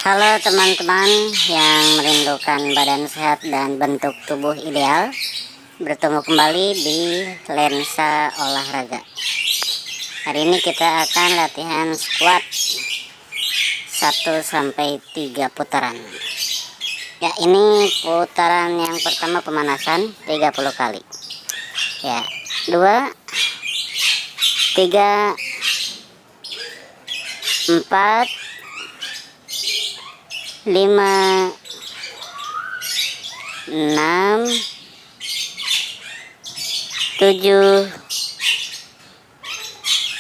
Halo teman-teman yang merindukan badan sehat dan bentuk tubuh ideal. Bertemu kembali di Lensa Olahraga. Hari ini kita akan latihan squat 1-3 putaran. Ya, ini putaran yang pertama pemanasan 30 kali. Ya, 2, 3, 4, 5, 6, 7,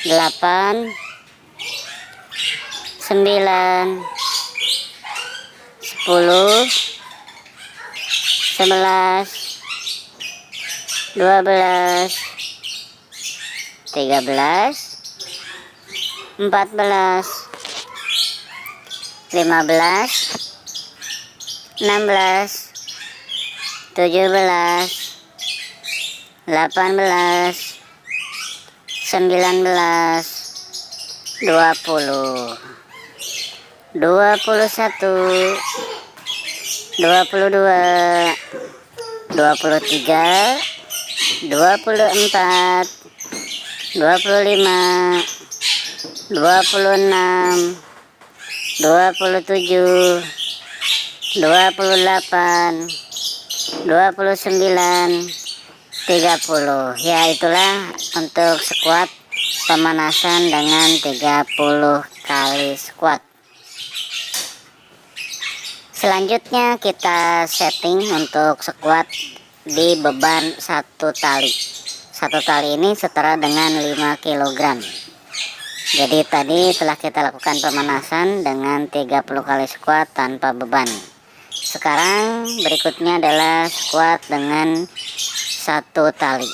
8, 9, 10, 11, 12, 13, 14, 15, 16, 17, 18, 19, 20, 21, 22, 23, 24, 25, 26, 27, 28, 29, 30. Ya, itulah untuk squat pemanasan dengan 30 kali squat. Selanjutnya kita setting untuk squat di beban 1 tali. 1 tali ini setara dengan 5 kg. Jadi tadi telah kita lakukan pemanasan dengan 30 kali squat tanpa beban. Sekarang berikutnya adalah squat dengan 1 tali.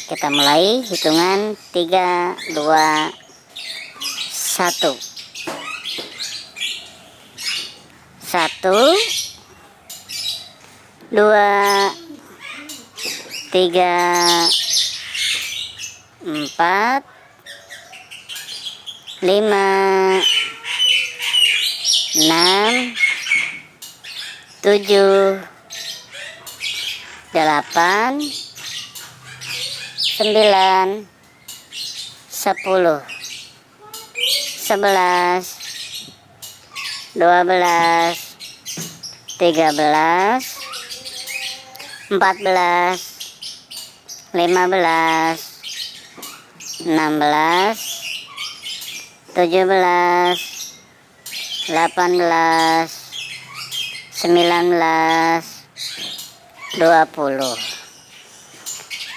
Kita mulai hitungan 3, 2, 1. 1, 2, 3, 4, 5, 6, 7, 8, 9, 10, 11, 12, 13, 14, 15, 16, 17, 18, 19, 20,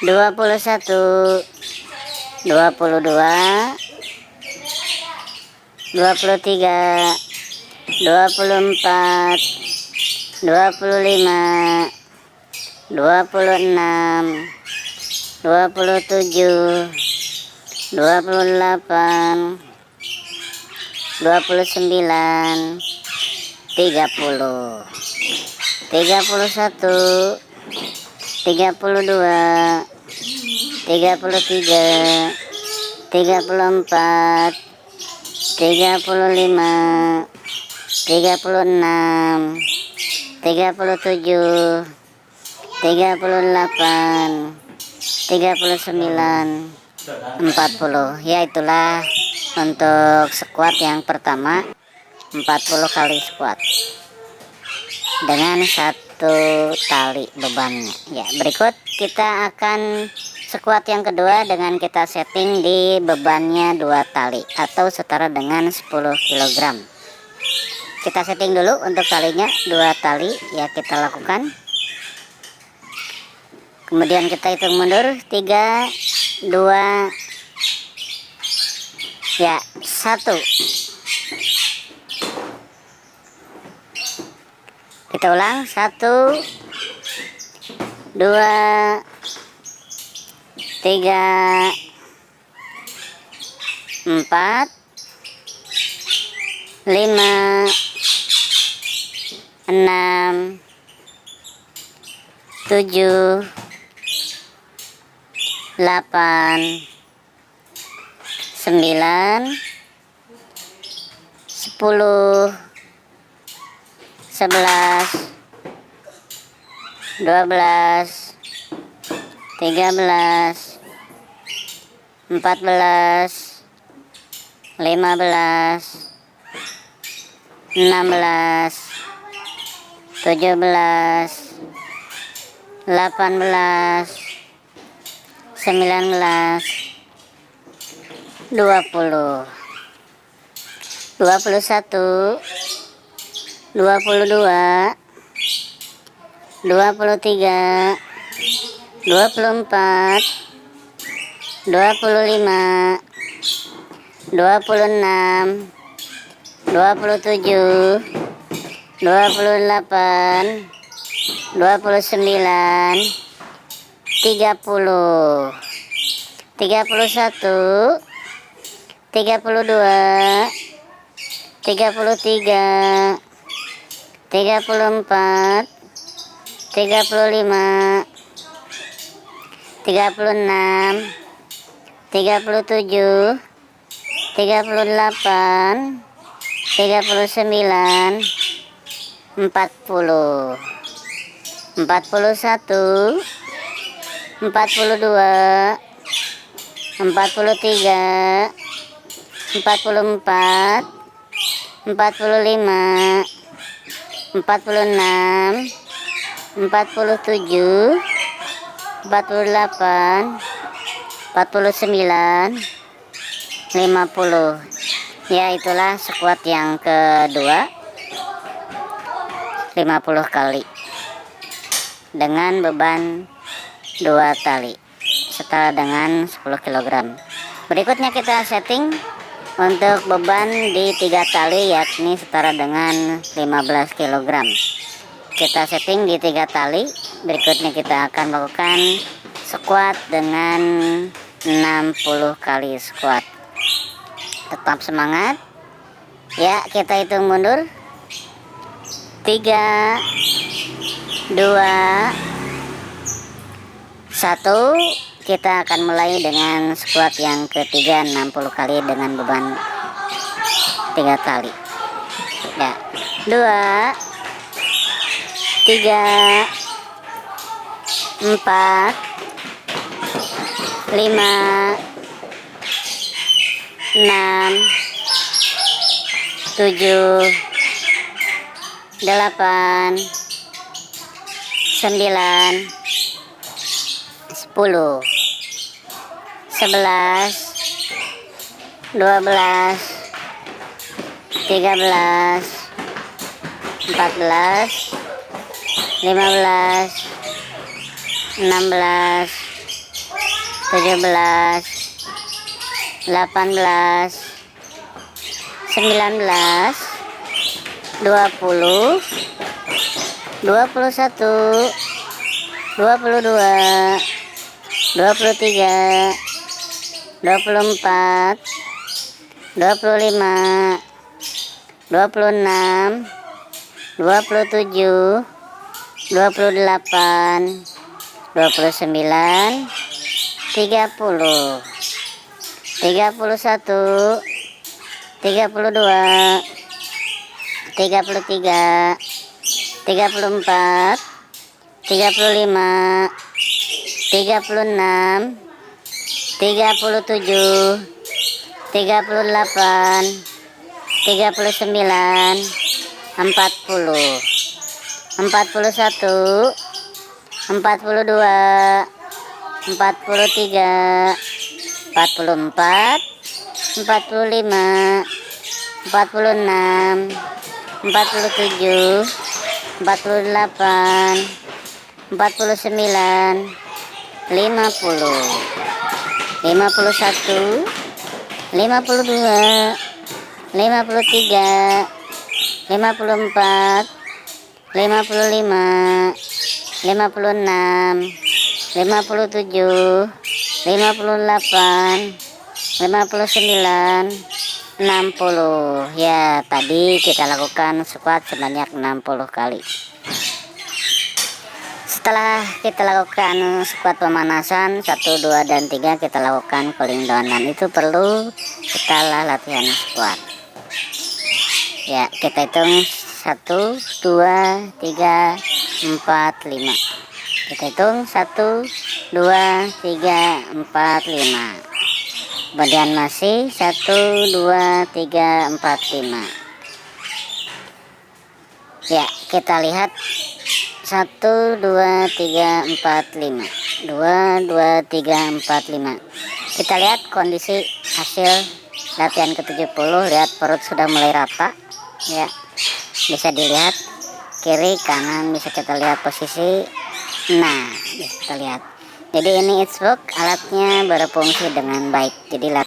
21, 22, 23, 24, 25, 26, 27, 28, 29, 30, 31, 32, 33, 34, 35, 36, 37, 38, 39, 40. Ya, itulah untuk squat yang pertama, 40 kali squat dengan 1 tali bebannya. Ya, berikut kita akan squat yang kedua dengan kita setting di bebannya 2 tali atau setara dengan 10 kg. Kita setting dulu untuk talinya 2 tali. Ya, kita lakukan. Kemudian kita hitung mundur 3, 2, ya, 1. Kita ulang 1, 2, 3, 4, 5, 6, 7, 8, 9, 10, 11, 12, 13, 14, 15, 16, 17, 18, 19, 20, 21, 22, 23, 24, 25, 26, 27, 28, 29, 30, 31, 32, 33, 34, 35, 36, 37, 38, 39, 40, 41, 42, 43, 44, 45, 46, 47, 48, 49, 50. Ya, itulah squat yang kedua, 50 kali dengan beban 2 tali setara dengan 10 kg. Berikutnya kita setting untuk beban di 3 tali, yakni setara dengan 15 kg. Kita setting di 3 tali. Berikutnya kita akan melakukan squat dengan 60 kali squat. Tetap semangat ya, kita hitung mundur. 3, 2, 1. Kita akan mulai dengan squat yang ketiga, 60 kali dengan beban 3 tali ya. 2, 3, 4, 5, 6, 7, 8, 9, 10, 11, 12, 13, 14, 15, 16, 17, 18, 19, 20, 21, 22, 23, 24, 25, 26, 27, 28, 29, 30, 31, 32, 33, 34, 35, 36, 37, 38, 39, 40, 41, 42, 43, 44, 45, 46, 47, 48, 49, 50, 51, 52, 53, 54, 55, 56, 57, 58, 59, 60. Ya, tadi kita lakukan squat sebanyak 60 kali. Setelah kita lakukan squat pemanasan 1, 2, dan 3, kita lakukan cooling down. Itu perlu setelah latihan squat. Ya, kita hitung 1 2 3 4 5. Kita hitung 1 2 3 4 5. Kemudian masih 1 2 3 4 5. Ya, kita lihat 1 2 3 4 5. 2 2 3 4 5. Kita lihat kondisi hasil latihan ke-70. Lihat perut sudah mulai rata ya, bisa dilihat kiri kanan, bisa kita lihat posisi. Nah, bisa kita lihat. Jadi ini It's Work, alatnya berfungsi dengan baik. Jadi